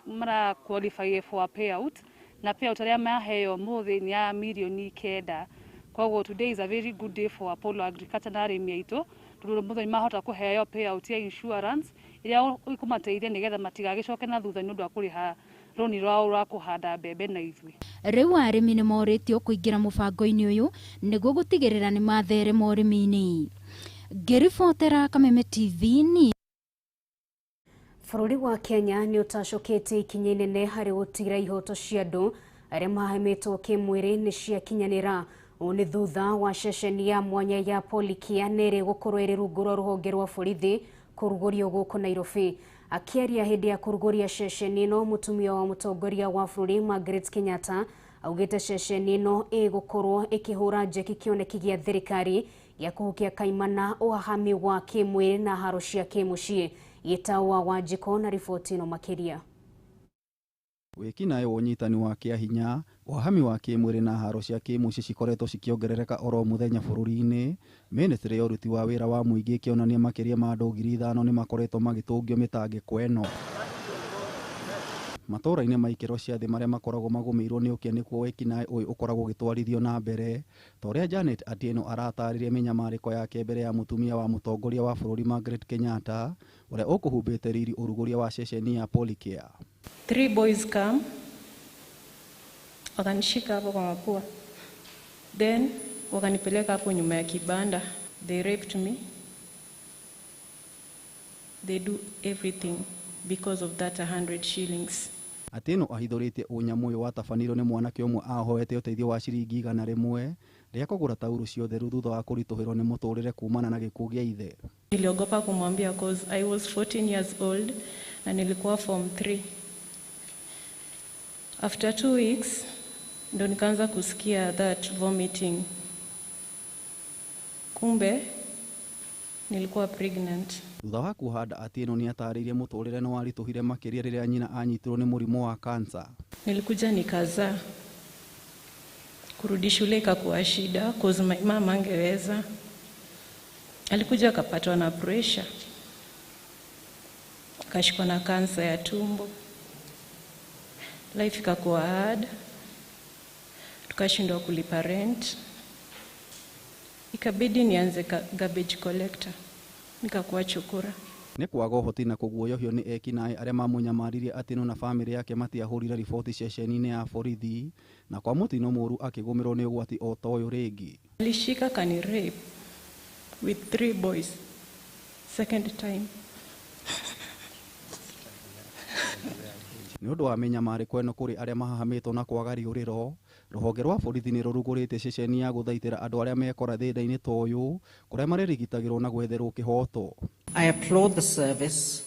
mara qualify for payout na payout aria maheo muthi ni ya milioni 9. Koguo today is a very good day for Apollo Agriculture na arimi aitu tondu muthi mahota kuheo payout ya insurance iria ikumateithia nigetha matigagicoke na thutha ni undu wa kuriha roni rwao rwa kuhanda mbembe na ithwi. Riu arimi ni moritio kuingira mubango-ini uyu niguo gutigirira ni matherema urimi-ini. Ngiribotera Kameme TV ni Bururi wa Kenya ni utacukite ikinya inene hari gutira ihoto cia andu aria mahemetwo kimwiri ni ciakinyanira. Ni thutha wa ceceni ya mwanya ya Polikia nere gukorwo iri rungu rwa ruhonge rwa borithi kurugurio guku Nairobi. Akiaria hindi ya kuruguria ceceni ino, mutumia wa mutongoria wa bururi Margaret Kenyatta augite ceceni ino igukorwo ikihura njeki kioneki gia thirikari ya kuhukia kaimana uhahami wa kimwiri na haro cia kimucii. Yetawa Wanjiko na riboti ino makiria. Wikinae wonyitani wa kiahinya wahami wa kimwiri na haro cia kimucii cikoretwo cikiongerereka oro muthenya bururi-ini. Ministry ya uruti wa wira wa muingi kionania makiria ma andu 5,000 ni makoretwo magitungio mitangiko eno. Matora-ini maikiro cia thi maria makoragwo magumirwo ni ukia nikuo wikinae uyu ukoragwo gitwarithio na mbere. Toria Janet Atieno arataririe minyamariko yake mbere ya mutumia wa mutongoria wa bururi Margaret Kenyatta uria ukuhumbite riri uruguria wa ceceni ya Polikia. 3 boys come, wakanishika hapo kwa mapua, then wakanipeleka hapo nyuma ya kibanda. They raped me. They do everything because of that 100 shillings. Atieno ahithuritie unyamu uyu watabanirwo ni mwanake umwe ahoete uteithio wa ciringi 100 ria kugura tauru cia utheru thutha wa kurituhirwo ni muturire kumana na gikuo gia ithe. Niliogopa kumwambia cause I was 14 years old na nilikuwa form 3. After 2 weeks ndo nikaanza kusikia that vomiting. Kumbe nilikuwa pregnant. Thutha wa kuhanda Atieno ni ataririe muturire no warituhire makiria riria nyina anyitirwo ni murimu wa kansa. Nilikuja nikazaa. Kurudi shule ikakuwa shida cause my mama angeweza. Alikuja akapatwa na pressure. Akashikwa na kansa ya tumbo. Life ikakuwa hard. Tukashindwa kulipa rent. Ikabidi nianze garbage collector. Nikakuwa chukura. Ni kwaga uhoti na kuguoyohio ni ekinae aria mamunyamaririe Atieno na family yake matiahurire riboti ceceni-ini ya borithi na kwa mutino muru akigumirwo ni ugwati o ta uyu ringi. Alishika kani rape with 3 boys. Second time. Ni undu wa minyamariko eno kuri aria mahahamitwo na kwaga riuriro, ruhonge rwa borithi ni rurugurite ceceni ya guthaitira andu aria mekora thĩna-inĩ ta ũyũ kuria maririgitagirwo na gwetherwo kihoto. I applaud the service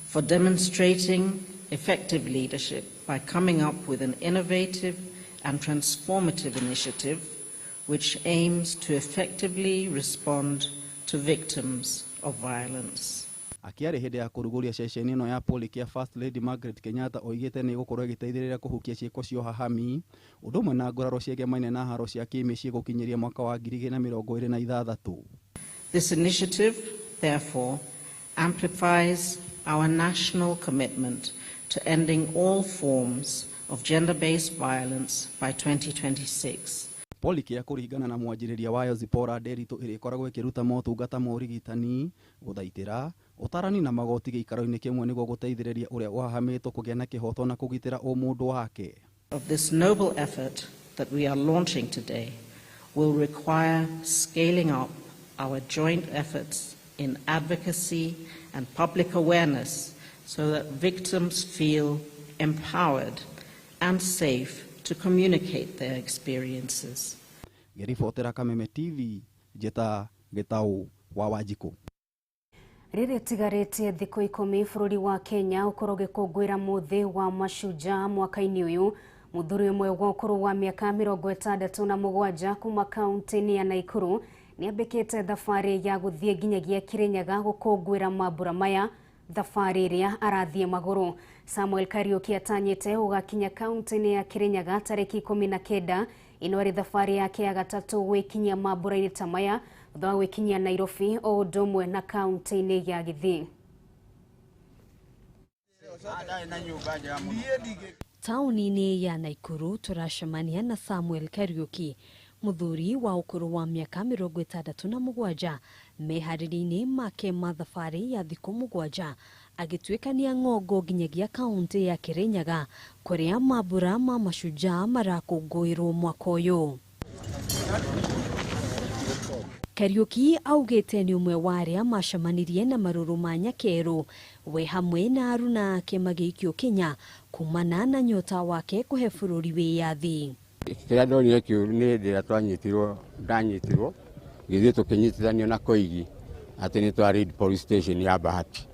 for demonstrating effective leadership by coming up with an innovative and transformative initiative which aims to effectively respond to victims of violence. Akiarĩ hĩndĩ ya kũrugũria ceceni ĩno ya Poliki ya First Lady Margaret Kenyatta oigĩte nĩ gũkorwo ĩgĩteithĩrĩria kũhukia ciĩko cia ũhahami ũndũ ũmwe na nguraro ciĩgemaine na haro cia kĩmĩciĩ gũkinyĩria mwaka wa 2026. This initiative, therefore, amplifies our national commitment to ending all forms of gender-based violence by 2026. Poliki ya kũringana na mwanjĩrĩria wayo Zipora Nderitu ĩrĩa ĩkoragwo ĩkĩruta motungata ma ũrigitani, gũthaitĩra, ũtarani na magoti gĩikaro-inĩ kĩmwe nĩguo gũteithĩrĩria ũrĩa ũhahamĩtwo kũgĩa na kĩhoto na kũgitĩra ũmũndũ wake. Of this noble effort that we are launching today will require scaling up our joint efforts in advocacy and public awareness so that victims feel empowered and safe to communicate their experiences. Gerifotera Kameme TV, Jeta Getau wa Wanjiku. Rĩrĩ tigarĩtie thikũ 10 bũrũri wa Kenya ũkorwo gĩkũngũĩra mũthĩ wa mashujaa mwaka-inĩ ũyũ. Mũthuri ũmwe wa ũkũrũ wa mĩaka 67 kuma kaunti-inĩ ya Naikuru nĩambĩkĩte thabarĩ ya gũthiĩ nginyagia Kirinyaga gũkũngũĩra mambura maya, thabarĩ ĩrĩa arathiĩ magũrũ. Samuel Kariuki atanyĩte gũgakinya kaunti-inĩ ya Kirinyaga tarĩki 19. Ĩno ĩrĩ thabarĩ yake ya gatatũ gwĩkinyia mambura-inĩ ta maya thutha wa gwĩkinyia Nairobi o ũndũ ũmwe na kaunti-inĩ ya Gĩthii. Taũni-inĩ ya Naikuru turacemania na Samuel Kariuki, muthuri wa ũkũrũ wa mĩaka 67 meharĩria-inĩ make ma thabarĩ ya thikũ 7 agĩtuĩkania ng'ongo nginyagia kaunti ya Kirinyaga kũrĩa mambura ma mashujaa marakũngũĩrwo mwaka ũyũ. Kariuki augĩte nĩ ũmwe wa arĩa macemanirie na marũrũ ma nyakerũ we hamwe na aruna ake magĩikio Kenya kumana na nyota wake kũhe bũrũri wĩyathi. Kĩrĩa ndonire kĩũru nĩ hĩndĩ ĩrĩa ndanyitirwo gĩthiĩ tũkĩnyitithanio na Koigi atĩ nĩ twarĩ police station ya Bahati.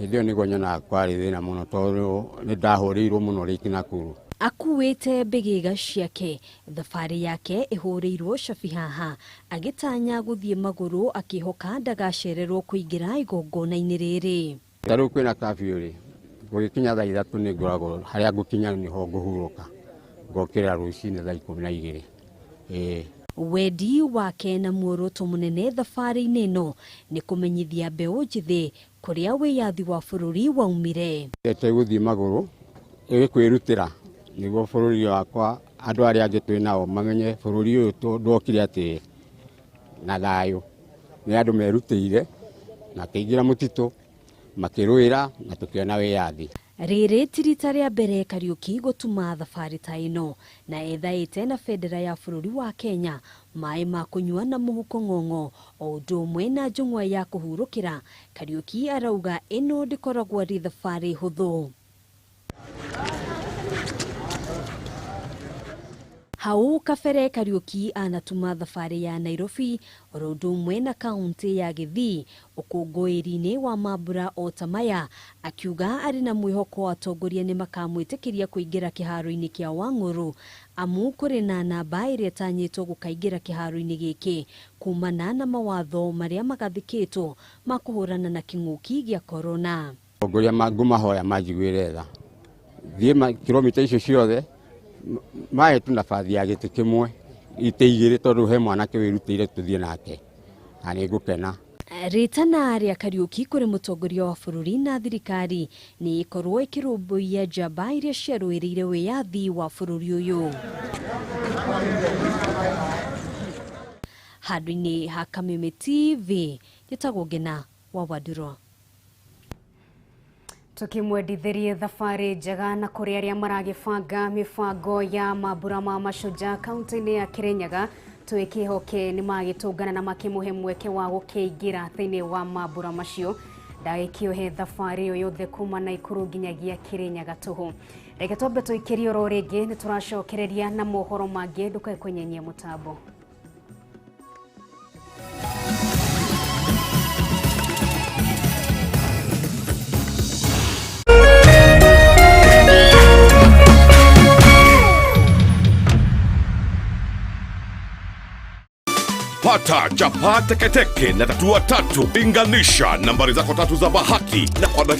Hĩndĩ ĩyo nĩguo nyonaga kwarĩ thĩna mũno tondũ nĩ ndahũrĩirwo mũno rĩngĩ Nakuru. Akuĩte mbĩgĩga ciake, thabarĩ yake ĩhũrĩirwo cabi haha agĩtanya gũthiĩ magũrũ akĩhoka ndagacererwo kũingĩra igongona-inĩ rĩrĩ. Tarĩu kwĩna curfew rĩ, gũgĩkinya thaa 3 nĩ ngoragwo harĩa ngũkinya nĩho ngũhurũka ngokĩra rũcinĩ thaa 12. Wendi wake na muoroto mũnene thabarĩ-inĩ ĩno nĩ kũmenyithia mbeũ njĩthĩ kũrĩa wĩyathi wa bũrũri waumire. Gũthiĩ magũrũ kwĩrutĩra nĩguo bũrũri wakwa andũ arĩa angĩ twĩ nao mamenye bũrũri ũyũ ndwokire atĩ na thayũ. Nĩ andũ merutĩire na kĩingĩra mũtitũ makĩrũĩra na tũkĩona wĩyathi. Rĩrĩ ti rita rĩa mbere Kariuki gũtuma thabarĩ ta ĩno na ethaĩte na bendera ya bũrũri wa Kenya maĩ ma kũnyua na mũhuko ng'ong'o o ũndũ ũmwe na njũng'wa ya kũhurũkĩra. Kariuki arauga ĩno ndĩkoragwo arĩ thabarĩ hũthũ. Hau kabere Kariuki anatuma thabarĩ ya Nairobi oro ũndũ ũmwe na kaunti ya Gĩthii ũkũngũĩri-inĩ wa mambura o ta maya, akiuga arĩ na mwĩhoko atongoria nĩ makamwĩtĩkĩria kũingĩra kĩharo-inĩ kĩa Wang'ũrũ amu kũrĩ na namba ĩrĩa ĩtanyĩtwo gũkaingĩra kĩharo-inĩ gĩkĩ kumana na mawatho marĩa magathĩkĩtwo ma kũhũrana na kĩng'ũki gĩa korona. Atongoria ngũmahoya manjiguĩre tha, thiĩ kilomita icio ciothe maĩ tu nabathi ya gĩtĩ kĩmwe itĩ igĩrĩ tondũ he mwanake wĩrutĩire tũthiĩ nake na nĩ ngũkena. Rĩtana rĩa Kariuki kũrĩ mũtongoria wa bũrũri na thirikari nĩ ikorwo ikĩrũmbũiya njamba iria ciarũĩrĩire wĩyathi wa bũrũri ũyũ. Handũ-inĩ ha Kameme TV gĩtagwo Ngina wa Waduro. Tukimwendithĩrie thabarĩ njega na kũrĩ arĩa maragĩbanga mĩbango ya mambura ma mashujaa kaunti-inĩ ya Kirinyaga, twĩkĩhoke nĩ magĩtũngana na makĩmũhe mweke wa gũkĩingĩra thĩinĩ wa mambura macio. Ndagĩkĩohe thabarĩ ĩyo yothe kuma Naikuru nginyagia Kirinyaga tũhũ. Reke twambe tũikĩrie oro rĩngĩ nĩ tũracokereria na mohoro mangĩ, ndũkae kũnyenyia mũtambo. Tafuta chapa teketeke na tatua tatu. Linganisha nambari zako tatu za bahati na kwa dakika